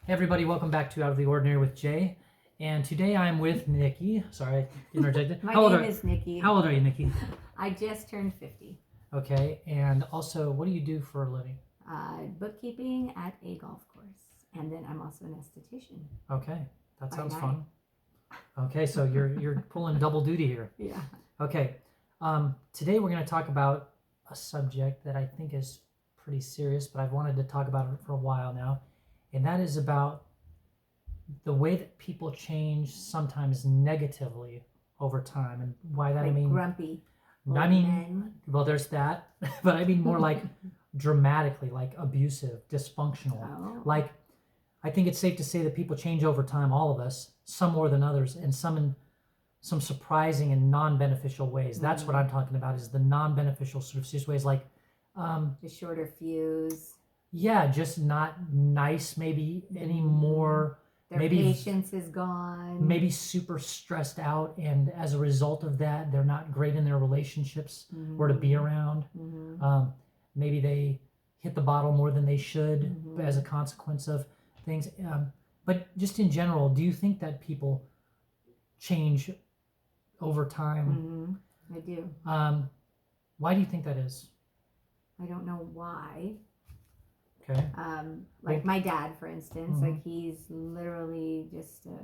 Hey everybody, welcome back to Out of the Ordinary with Jay. And today I'm with Nikki. Sorry, I interjected. My name is Nikki. How old are you, Nikki? I just turned 50. Okay, and also, what do you do for a living? Bookkeeping at a golf course. And then I'm also an esthetician. Okay, that sounds fun. Okay, so you're pulling double duty here. Yeah. Okay, today we're going to talk about a subject that I think is pretty serious, but I've wanted to talk about it for a while now. And that is about the way that people change sometimes negatively over time, and why that, like I mean grumpy. Men. Well, there's that, but I mean more like dramatically, like abusive, dysfunctional. Oh. Like, I think it's safe to say that people change over time, all of us, some more than others, and some in some surprising and non-beneficial ways. That's what I'm talking about, is the non-beneficial sort of ways, like the shorter fuse. Yeah, just not nice maybe anymore. Their maybe patience is gone. Maybe super stressed out, and as a result of that, they're not great in their relationships or to be around. Maybe they hit the bottle more than they should as a consequence of things. But just in general, do you think that people change over time? I do. Why do you think that is? I don't know why. Okay. Like my dad, for instance, like he's literally just a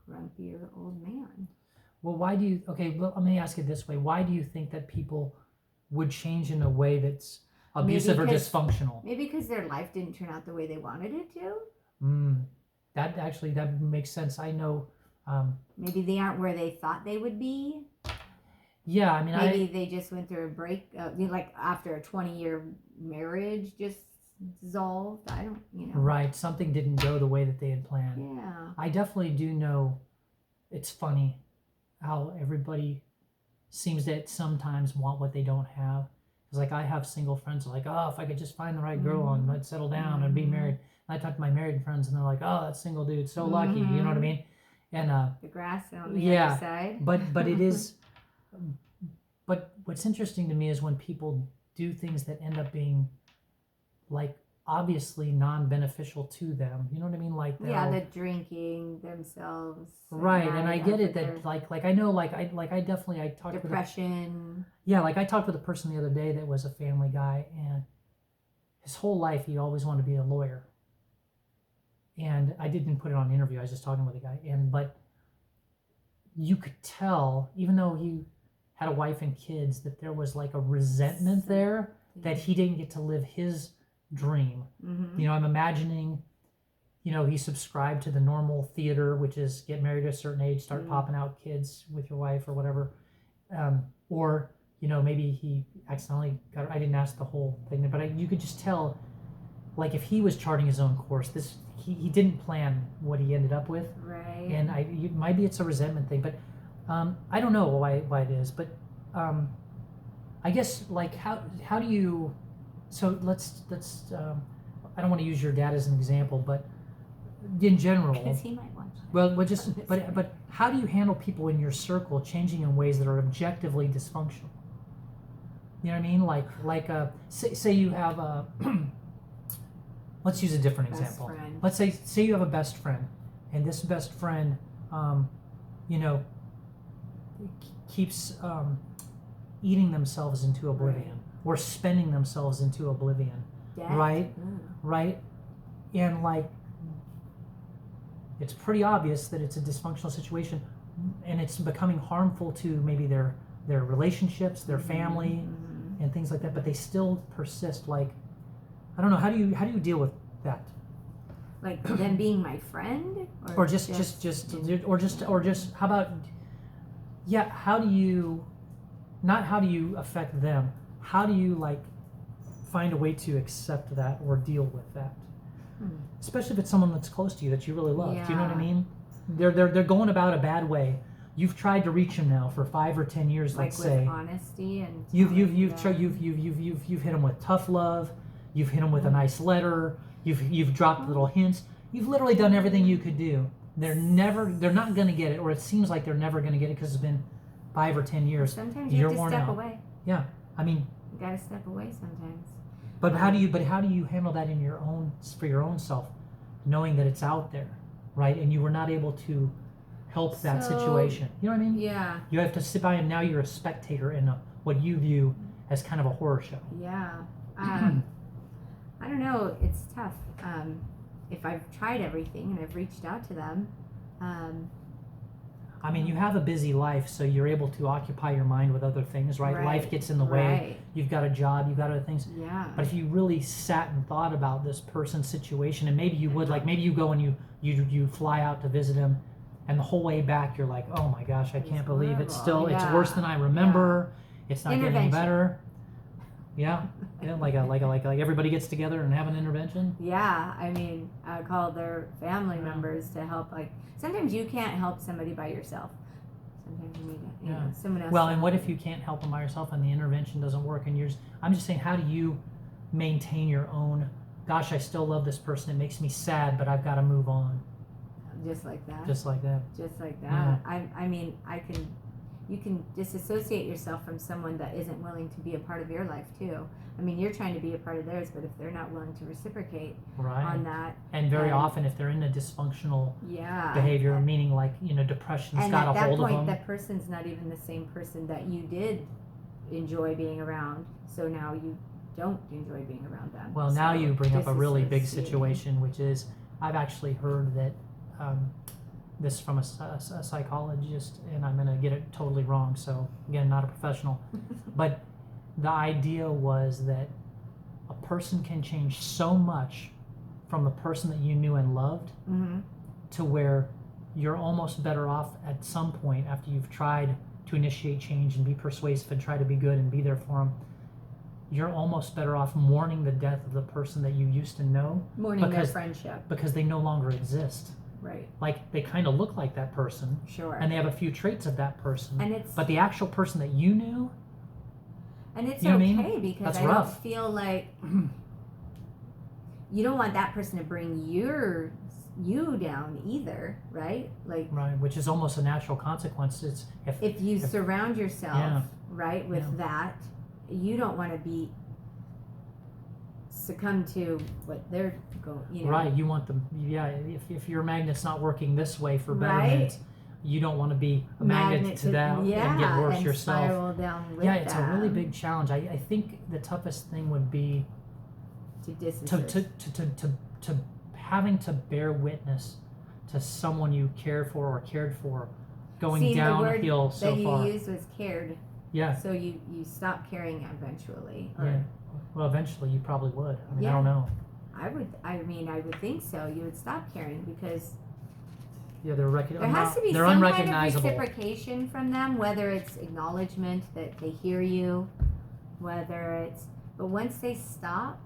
grumpier old man. Well, why do you, well, let me ask it this way. Why do you think that people would change in a way that's abusive or dysfunctional? Maybe because their life didn't turn out the way they wanted it to. That makes sense. I know. Maybe they aren't where they thought they would be. Yeah, I mean, maybe they just went through a break, like after a 20-year marriage, just dissolved. I don't, Right, something didn't go the way that they had planned. Yeah. I definitely do know. It's funny how everybody seems to sometimes want what they don't have. Because like I have single friends who are like, oh, if I could just find the right girl and I'd settle down and be married. And I talk to my married friends and they're like, oh, that single dude's so lucky. You know what I mean? And the grass on the other side. But it is. But what's interesting to me is when people do things that end up being like obviously non-beneficial to them. You know what I mean? Like the drinking themselves. Right, and I get it that like I know I talked depression. Like I talked with a person the other day that was a family guy, and his whole life he always wanted to be a lawyer. And I didn't put it on the interview. I was just talking with the guy, but you could tell, even though he had a wife and kids, that there was like a resentment there that he didn't get to live his dream. I'm imagining, he subscribed to the normal theater, which is get married at a certain age, start popping out kids with your wife or whatever. Or, maybe he accidentally I didn't ask the whole thing, but you could just tell, like if he was charting his own course, he didn't plan what he ended up with. Right. And maybe it's a resentment thing, but I don't know why it is, but I guess like how do you? So let's I don't want to use your dad as an example, but in general, because he might watch that. Well, but how do you handle people in your circle changing in ways that are objectively dysfunctional? You know what I mean? Like say you have a let's use a different example. Friend. Let's say you have a best friend, and this best friend, keeps eating themselves into oblivion, or spending themselves into oblivion. Death. Right? Right? And like, it's pretty obvious that it's a dysfunctional situation, and it's becoming harmful to maybe their relationships, their family, and things like that. But they still persist. Like, I don't know. How do you deal with that? Like them being my friend, or just how about? Yeah. How do you? Not how do you affect them? How do you like find a way to accept that or deal with that? Especially if it's someone that's close to you that you really love. Yeah. Do you know what I mean? They're going about a bad way. You've tried to reach them now for 5 or 10 years. Like let's with say honesty and you've hit them with tough love. You've hit them with a nice letter. You've dropped little hints. You've literally done everything you could do. They're not going to get it, or it seems like they're never going to get it because it's been 5 or 10 years. Sometimes you have to step out. away. Yeah, I mean, you got to step away sometimes. But how do you handle that for your own self? knowing that it's out there, right? And you were not able to help that So, situation. You know what I mean? Yeah. You have to sit by and now you're a spectator in what you view as kind of a horror show. Yeah. I don't know. It's tough. If I've tried everything and I've reached out to them, I mean, you have a busy life, so you're able to occupy your mind with other things, right? Right, Life gets in the way. right. You've got a job, you've got other things. Yeah. But if you really sat and thought about this person's situation, and maybe you would, like maybe you go and you fly out to visit him, and the whole way back you're like, oh my gosh, I can't believe it's horrible. still, it's Yeah. worse than I remember. It's not getting any Intervention. better. Yeah, yeah, like everybody gets together and have an intervention. Yeah, I mean, I call their family Yeah. members to help. Like, sometimes you can't help somebody by yourself. Sometimes you need you know, someone else. Well, to and what help if you can't help them by yourself and the intervention doesn't work? And I'm just saying, how do you maintain your own? Gosh, I still love this person. It makes me sad, but I've got to move on. Just like that. Just like that. Just like that. Yeah. I mean, you can disassociate yourself from someone that isn't willing to be a part of your life too. I mean, you're trying to be a part of theirs, but if they're not willing to reciprocate Right. on that, And very and- often, if they're in a dysfunctional yeah, behavior, meaning like depression's and got at a that hold point, of them. that person's not even the same person that you did enjoy being around. So now you don't enjoy being around them. Well, now So you bring up a really big disassociating. situation, which is I've actually heard that this from a psychologist, and I'm going to get it totally wrong. So again, not a professional, but the idea was that a person can change so much from the person that you knew and loved Mm-hmm. to where you're almost better off at some point after you've tried to initiate change and be persuasive and try to be good and be there for them. You're almost better off mourning the death of the person that you used to know Mourning their because- friendship. because they no longer exist. Right. Like they kind of look like that person Sure. and they have a few traits of that person, And it's but the actual person that you knew, and it's You know what I mean? okay because That's I rough. don't feel like you don't want that person to bring you down either, right? Like right, which is almost a natural consequence. It's if you surround yourself Yeah. right with Yeah. that, you don't want to be succumb to what they're going. You know, right. You want them, yeah. If your magnet's not working this way for betterment, Right. you don't want to be a magnet to that yeah, and get worse and yourself. Spiral down with Yeah, it's a really them big challenge. I think the toughest thing would be to to disassociate. to having to bear witness to someone you care for or cared for going See, the downhill word so that far. you used was cared, Yeah. so you stop caring eventually. Or Yeah. Well, eventually you probably would. I mean, I Yeah. don't know. I mean, I would think so. You would stop caring because Yeah, they're there has to be they're some kind of unrecognizable. reciprocation from them, whether it's acknowledgement that they hear you, whether it's. But once they stop,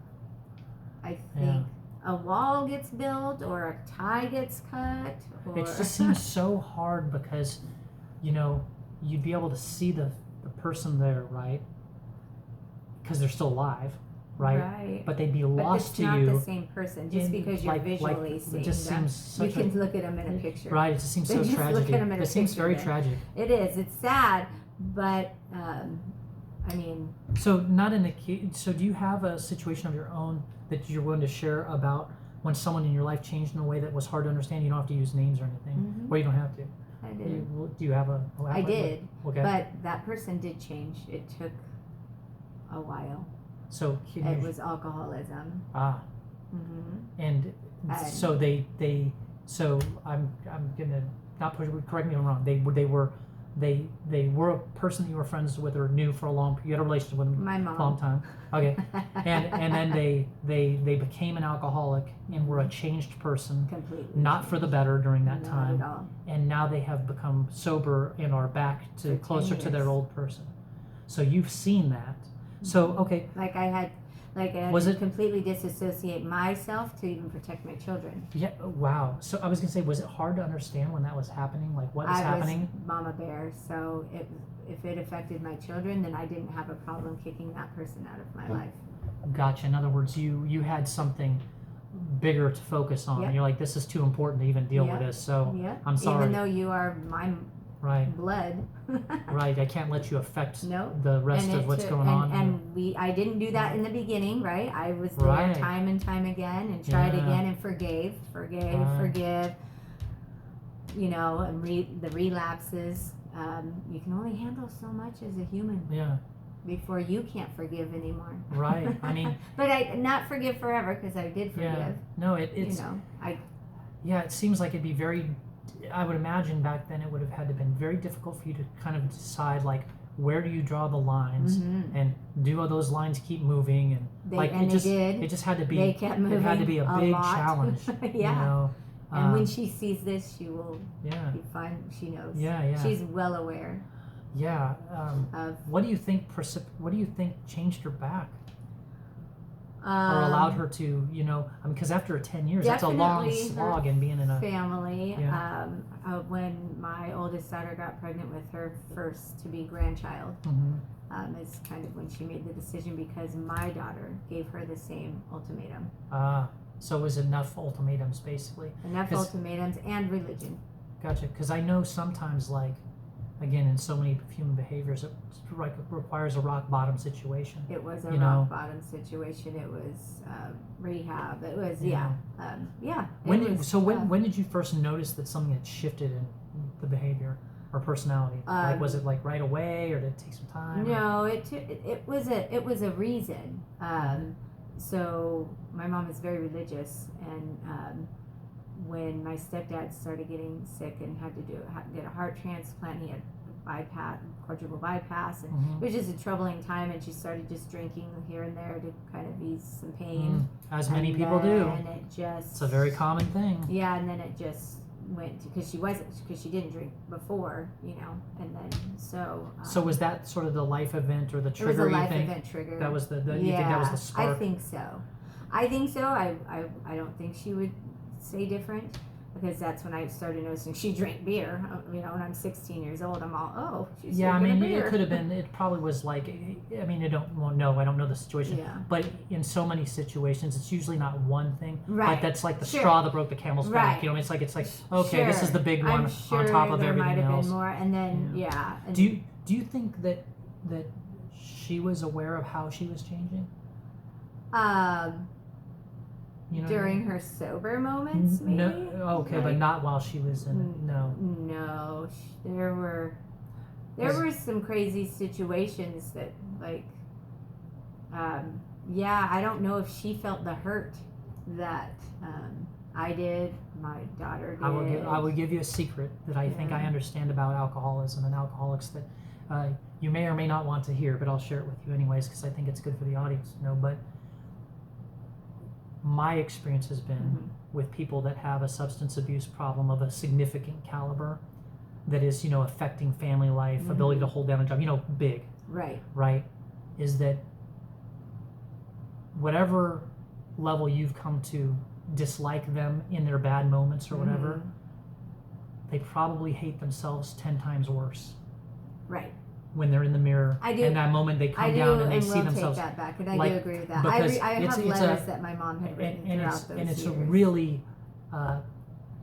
I think a wall gets built or a tie gets cut. Or It just seems so hard because, you'd be able to see the person there, right? Because they're still alive, right? Right. But they'd be But lost it's to not you. the same person just in, because you're like, visually it seeing just them. seems You such can look at them in a picture. Right, it just seems Then so just look tragic. at 'em in a It seems picture very then. tragic. It is. It's sad, but I mean, So not in a case. So do you have a situation of your own that you're willing to share about when someone in your life changed in a way that was hard to understand? You don't have to use names or anything, Mhm. or you don't have to. I did. Do you have a? I did, Okay. but that person did change. It took a while. So can It you, was alcoholism. Mm-hmm. and And- so they so I'm gonna not push. Correct me if I'm wrong. They were a person that you were friends with or knew for a long. You had a relationship with them My for a long mom. time. Okay. and then they became an alcoholic and were a changed person, Completely. not for the better during that Not time, at all. and now they have become sober and are back to For 10 closer to their years. old person. So you've seen that. So okay, Like I had Was to it- completely disassociate myself to even protect my children. yeah, wow. So I was gonna say, was it hard to understand when that was happening? Like what was happening? was mama bear, so if it affected my children, then I didn't have a problem kicking that person out of my life. Gotcha. In other words, you had something bigger to focus on. Yep. You're like, this is too important to even deal with Yep. this. So Yeah. I'm sorry. Even though you are my Right. blood. Right. I can't let you affect Nope. the rest And of what's going on. And I didn't do that in the beginning, right? I was there Right. time and time again and tried Yeah. again and forgave, Right. forgive. You know, and the relapses. You can only handle so much as a human Yeah. before you can't forgive anymore. Right. I mean, but I not forgive forever because I did forgive. yeah. No, it's, you know, yeah, it seems like it'd be very, I would imagine back then it would have had to been very difficult for you to kind of decide, like, where do you draw the lines, and do all those lines keep moving, and they did. It just had to be. They kept moving. It had to be a big lot. challenge. Yeah. You know? And when she sees this, she will Yeah. be fine. She knows. Yeah. She's well aware Yeah. of. What do you think? What do you think changed her back, or Um, allowed her to? You know, I mean, because after 10 years, that's a long Definitely her slog in being in a. family. Yeah. When my oldest daughter got pregnant with her first to be grandchild, is kind of when she made the decision because my daughter gave her the same ultimatum. So it was enough ultimatums, basically. Enough ultimatums and religion. Gotcha. Because I know sometimes, like, again, in so many human behaviors, it requires a rock bottom situation. It was a You know? rock bottom situation. It was rehab. It was Yeah. When did you first notice that something had shifted in the behavior or personality? Like, was it like right away, or did it take some time? No, it was a reason. So my mom is very religious, and when my stepdad started getting sick and had to get a heart transplant, he had quadruple bypass, and it was just a troubling time. And she started just drinking here and there to kind of ease some pain, as many people do. And it just It's a very common thing. Yeah, and then it just went because she didn't drink before, you know, and then so. So was that sort of the life event or the trigger? It was a life you think? event trigger. That was you think that was the spark? I think so. I don't think she would say different, because that's when I started noticing she drank beer. You know, when I'm 16 years old, I'm all, she's drinking beer. It could have been. It probably was like. I mean, I don't know the situation. Yeah. But in so many situations, it's usually not one thing. Right. Like that's like the straw that broke the camel's back. You know, it's like okay, this is the big one on top of everything might have else. Been more, and then And do you think that she was aware of how she was changing? You know during her sober moments, maybe. No, okay, but not while she was in it. No. No, there were some crazy situations that, like, I don't know if she felt the hurt that I did, my daughter did. I will give you a secret that I think I understand about alcoholism and alcoholics that you may or may not want to hear, but I'll share it with you anyways because I think it's good for the audience to know. But my experience has been with people that have a substance abuse problem of a significant caliber that is, affecting family life, ability to hold down a job, big. Right? Is that whatever level you've come to dislike them in their bad moments or whatever, they probably hate themselves 10 times worse. Right. When they're in the mirror, in that moment they come down and they see themselves. I do, and we'll take that back, and I do agree with that. I have letters that my mom had written throughout those years. And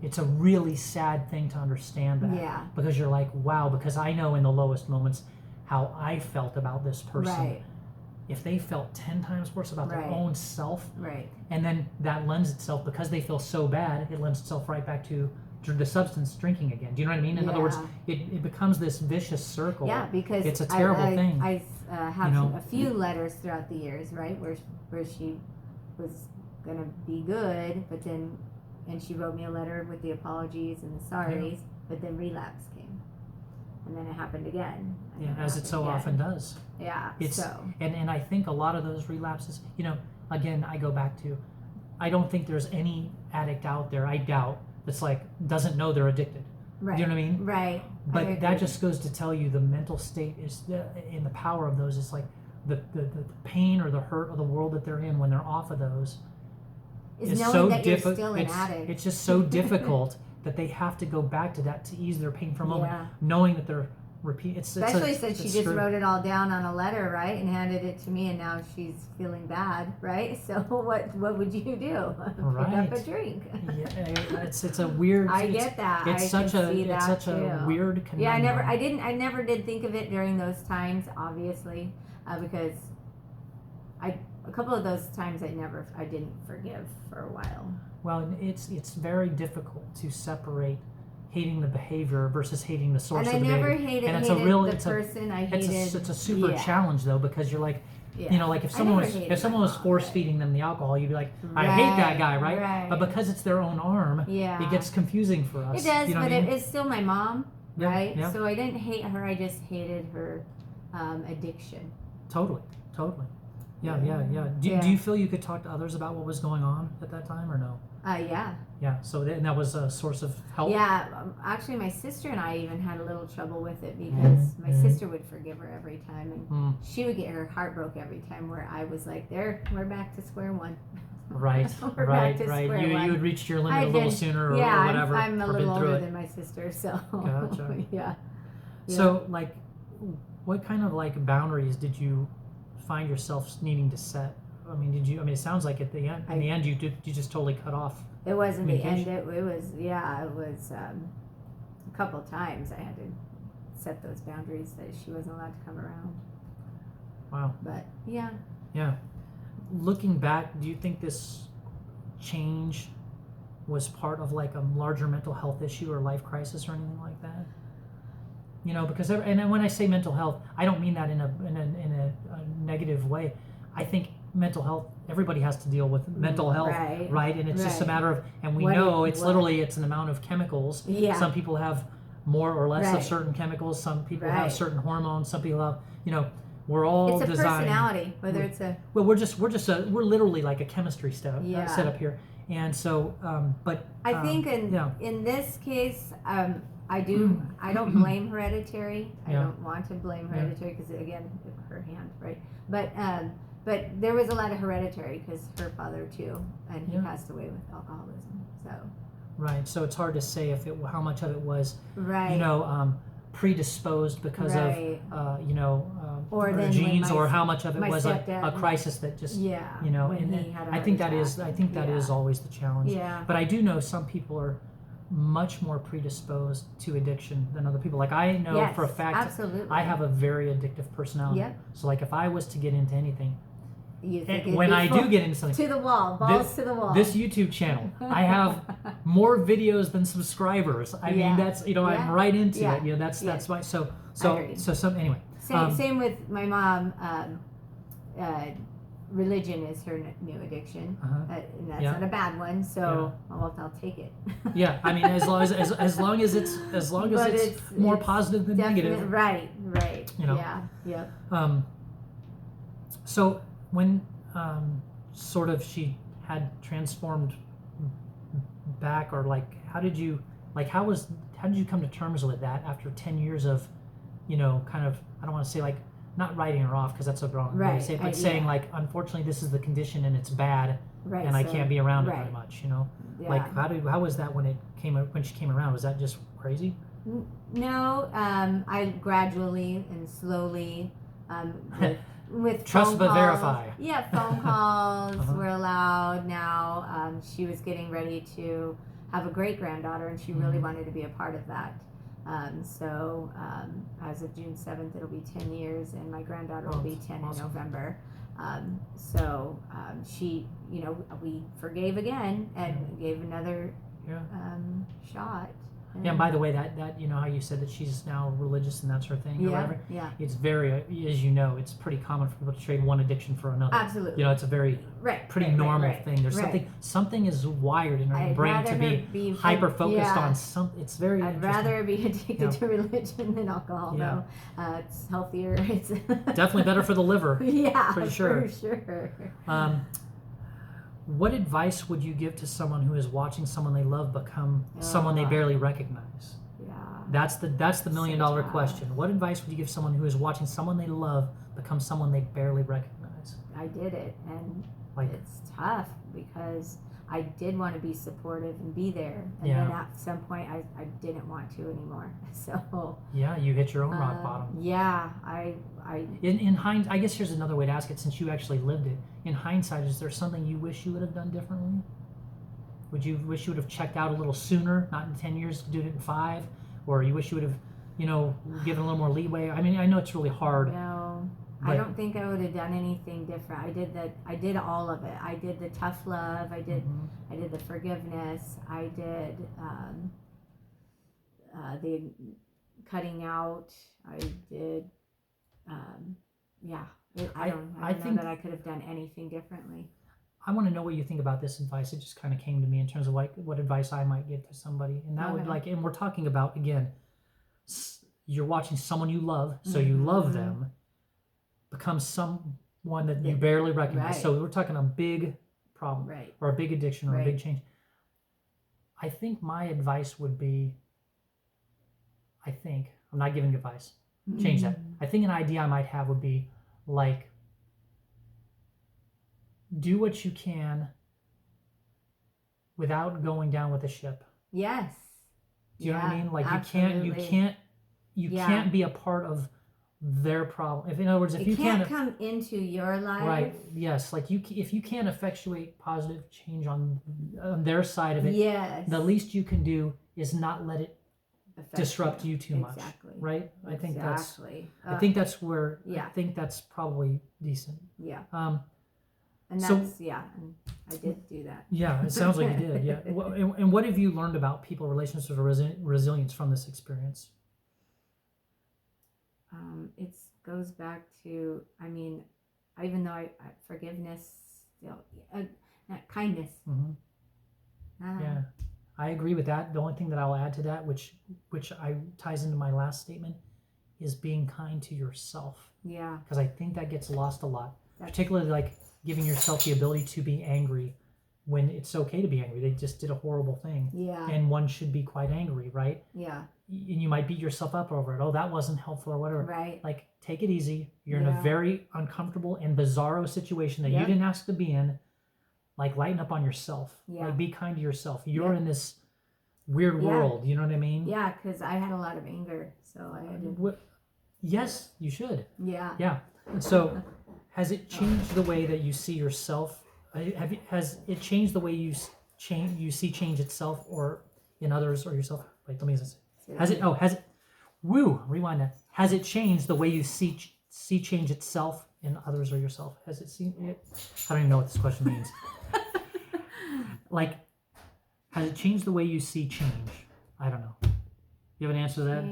it's a really sad thing to understand that. Yeah. Because you're like, wow, because I know in the lowest moments how I felt about this person. Right. If they felt 10 times worse about their own self, and then that lends itself, because they feel so bad, it lends itself right back to the substance drinking again. Do you know what I mean? In other words, it becomes this vicious circle. Yeah, because it's a terrible thing. I have a few letters throughout the years, right, where she was gonna be good, but then, and she wrote me a letter with the apologies and the sorries, but then relapse came, and then it happened again. As it so often does. Yeah. And I think a lot of those relapses, again, I go back to, I don't think there's any addict out there, I doubt, that's like doesn't know they're addicted. Right. Do you know what I mean? Right. But that just goes to tell you the mental state is in the power of those is like the pain or the hurt of the world that they're in when they're off of those is so difficult. Still an addict. It's just so difficult that they have to go back to that to ease their pain for a moment, knowing that they're repeat. Especially since she just true. wrote it all down on a letter, right, and handed it to me, and now she's feeling bad, right? So what would you do? Right. Pick up a drink. Yeah, it's a weird. I get that. It's such a weird conundrum. Yeah, I never did think of it during those times, obviously, because a couple of those times I didn't forgive for a while. Well, it's very difficult to separate hating the behavior versus hating the source of the behavior. And I never hated the person. I hated. It's a super challenge though, because you're like, you know, like if someone was force feeding them the alcohol, you'd be like, I hate that guy, right? But because it's their own arm, it gets confusing for us. It does, you know but what I mean? it's still my mom, right? Yeah. So I didn't hate her. I just hated her addiction. Totally. Yeah. Do you feel you could talk to others about what was going on at that time, or no? Yeah. Yeah. So that was a source of help. Yeah. Actually, my sister and I even had a little trouble with it because my sister would forgive her every time, and she would get her heart broke every time. Where I was like, we're back to square one. Right. Right. You had reached your limit a little sooner, or whatever. I'm a little older it. than my sister, so. Gotcha. Yeah. So, like, what kind of like boundaries did you find yourself needing to set? I mean, it sounds like at the end, in the end, you just totally cut off. It wasn't the end. It was a couple of times I had to set those boundaries that she wasn't allowed to come around. Wow. But yeah. Looking back, do you think this change was part of like a larger mental health issue or life crisis or anything like that? You know, because and when I say mental health, I don't mean that in a negative way. I think mental health, everybody has to deal with mental health, right? And it's just a matter of, and we know it's an amount of chemicals. Yeah. Some people have more or less of certain chemicals. Some people have certain hormones. Some people have, you know, we're all it's a designed. Personality, whether it's a. Well, we're literally like a chemistry set up here, and so, but I think in this case, I don't blame hereditary. I don't want to blame hereditary because again, her hand, right? But there was a lot of hereditary because her father too, and he passed away with alcoholism. So. Right. So it's hard to say how much of it was, right. You know, predisposed because of, you know, or genes, or how much of it was a crisis that just, you know, and I think that is always the challenge. Yeah. But I do know some people are much more predisposed to addiction than other people. Like I know for a fact, absolutely. I have a very addictive personality. Yep. So like if I was to get into anything, when I do get into something, to the wall, balls to the wall. This YouTube channel, I have more videos than subscribers. I mean, that's, you know, I'm right into it. You know, that's why. So some anyway. Same with my mom. Religion is her new addiction, and that's not a bad one. So I'll take it. Yeah, I mean, as long as it's more positive than negative. Right. You know. Yeah. So when sort of she had transformed back, or like how did you come to terms with that after 10 years of, you know, kind of, I don't want to say like not writing her off because that's a wrong way to say it, but saying like, unfortunately this is the condition and it's bad, and I can't be around it very much, you know? Like how was that when she came around? Was that just crazy? No, I gradually and slowly with trust but calls, verify. Yeah, phone calls were allowed now. She was getting ready to have a great granddaughter, and she really wanted to be a part of that. So as of June 7th, it'll be 10 years, and my granddaughter will be 10 in November. She, you know, we forgave again and gave another shot. Yeah, and by the way, that you know how you said that she's now religious and that's her thing, or whatever? Yeah. It's very, as you know, it's pretty common for people to trade one addiction for another. Absolutely. You know, it's a very pretty normal thing. There's something is wired in her brain to be hyper focused on something. It's very. I'd rather be addicted to religion than alcohol, though. It's healthier. It's definitely better for the liver. Yeah, for sure. For sure. What advice would you give to someone who is watching someone they love become someone they barely recognize? Yeah. That's the $1 million question. What advice would you give someone who is watching someone they love become someone they barely recognize? I did it, and it's tough because I did want to be supportive and be there, and Yeah. then at some point I didn't want to anymore. So Yeah, you hit your own rock bottom. Yeah, I In hindsight, I guess here's another way to ask it, since you actually lived it. In hindsight, is there something you wish you would have done differently? Would you wish you would have checked out a little sooner, not in 10 years, to do it in 5? Or you wish you would have, given a little more leeway? I mean, I know it's really hard. No, but I don't think I would have done anything different. I did all of it. I did the tough love. I did the forgiveness. I did the cutting out. I did. I don't know that I could have done anything differently. I want to know what you think about this advice. It just kind of came to me in terms of like what advice I might give to somebody. And that would and we're talking about, again, you're watching someone you love, so you love them, become someone that you barely recognize. Right. So we're talking a big problem or a big addiction or a big change. I think my advice would be, I'm not giving advice. Change that. I think an idea I might have would be like, do what you can without going down with the ship. Yes. Do you know what I mean? Like absolutely. you can't be a part of their problem. If in other words, if you can't come into your life. Right. Yes. Like if you can't effectuate positive change on their side of it, the least you can do is not let it disrupt you too much. Right? I think that's where I think that's probably decent. Yeah. And that's, and I did do that. Yeah, it sounds like you did, yeah. And what have you learned about people, relationships, or resilience from this experience? It goes back to, even though forgiveness, still, kindness. Yeah, I agree with that. The only thing that I'll add to that, which ties into my last statement, is being kind to yourself. Yeah. Because I think that gets lost a lot, particularly like giving yourself the ability to be angry when it's okay to be angry. They just did a horrible thing. Yeah. And one should be quite angry, right? Yeah. And you might beat yourself up over it. Oh, that wasn't helpful or whatever. Right. Like, take it easy. You're in a very uncomfortable and bizarro situation that you didn't ask to be in. Like, lighten up on yourself. Yeah. Like, be kind to yourself. You're in this weird world. You know what I mean? Yeah, because I had a lot of anger. So I had to... Yes, you should. Yeah. Yeah. So... Has it changed the way that you see yourself? Has it changed the way you see change itself or in others or yourself? Wait, let me just. Has it? Woo! Rewind that. Has it changed the way you see change itself in others or yourself? Has it seen it? I don't even know what this question means. Like, has it changed the way you see change? I don't know. You have an answer to that?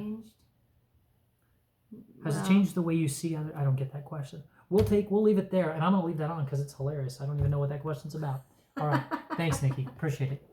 Has it changed the way you see other? I don't get that question. We'll leave it there, and I'm gonna leave that on because it's hilarious. I don't even know what that question's about. All right, thanks, Nikki. Appreciate it.